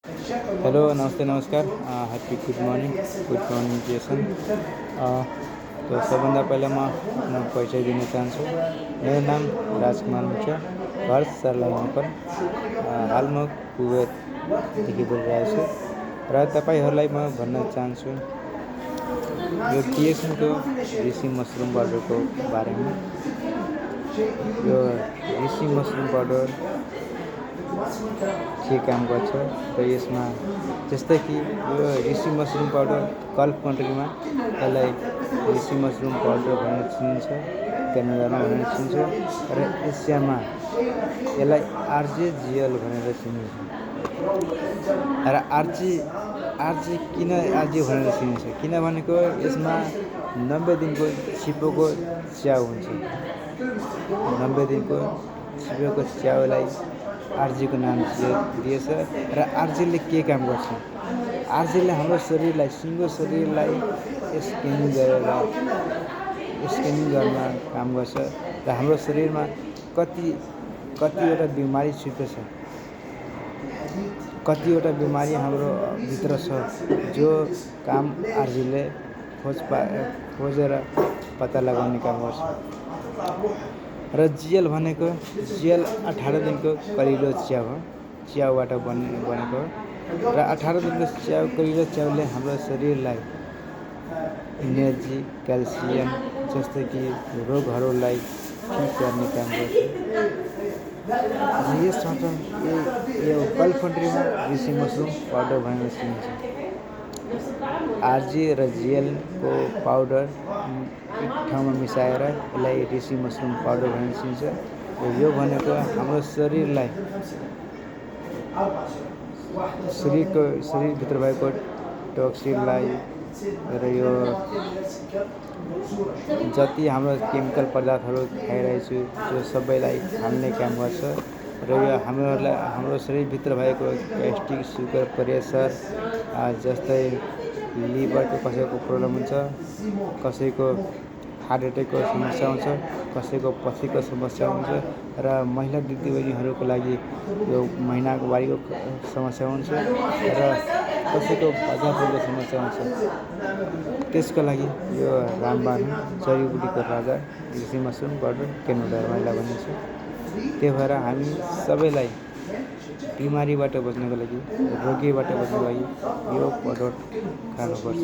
Hello नमस्ते नमस्कार happy good morning Jason. तो सबभन्दा पहिला म आफ्नो परिचय दिन चाहन्छु। मेरो नाम राजकुमार मुखिया, घर सर्लाही नेपाल। हाल म कुवेतदेखि बोलिरहेको छु र तपाईँहरूलाई म भन्न चाहन्छु यो टिएसनको ऋषि मसरुम पाउडरको बारेमा। यो ऋषि मसरुम पाउडर के काम गर्छ र यसमा जस्तै कि यो ऋषि मसरुम पाउडर गल्फ कन्ट्रीमा यसलाई ऋषि मसरुम पाउडर भनेर चिनिन्छ, क्यानाडामा भनेर चिनिन्छ र एसियामा यसलाई आरजेजिएल भनेर चिनिन्छ। र आरजे किन आरजे भनेर चिनिन्छ किनभनेको यसमा 90 दिनको छिपोको च्याउ हुन्छ। 90 दिनको छिपोको च्याउलाई आरजीको नाम दिएछ। र आरजीले के काम गर्छ? आरजीले हाम्रो शरीरलाई, सिङ्गो शरीरलाई स्क्यानिङ गर्न काम गर्छ र हाम्रो शरीरमा कतिवटा बिमारी छिप्छ, कतिवटा बिमारी हाम्रो भित्र छ जो काम आरजीले खोजेर पत्ता लगाउने काम गर्छ। र जिएल भनेको 18 दिनको कलिलो च्याउबाट बनेको र 18 दिनको कलिलो च्याउले हाम्रो शरीरलाई इनर्जी, क्याल्सियम जस्तै कि रोगहरूलाई ठिक गर्ने काम गर्छ। यसबाट यो गल्फ कन्ट्रीमा ऋषि मसरुम पाउडर भनेर चिनिन्छ। आरजी र जिएलको पाउडर एक ठाउँमा मिसाएर यसलाई ऋषि मसरुम पाउडर भनेर चिनिन्छ। यो भनेको हाम्रो शरीरलाई, शरीरभित्र भएको टोक्सिनलाई र यो जति हाम्रो केमिकल पदार्थहरू खाइरहेछु त्यो सबैलाई हाल्ने काम गर्छ। र यो हाम्रो शरीरभित्र भएको ग्यास्ट्रिक, सुगर, प्रेसर जस्तै लिभरको कसैको प्रब्लम हुन्छ, कसैको हार्ट एट्याकको समस्या हुन्छ, कसैको पथरीको समस्या हुन्छ र महिला दिदीबहिनीहरूको लागि यो महिनाको वारीको समस्या हुन्छ र कसैको बच्चाको समस्या हुन्छ। त्यसको लागि यो रामबाण जडीबुटीको राजा ऋषि मसरुम पाउडर क्यानाडामा भनिन्छ। त्यही भएर हामी सबैलाई बिमारीबाट बच्नको लागि, रोगीबाट बच्नको लागि यो पाउडर खानुपर्छ।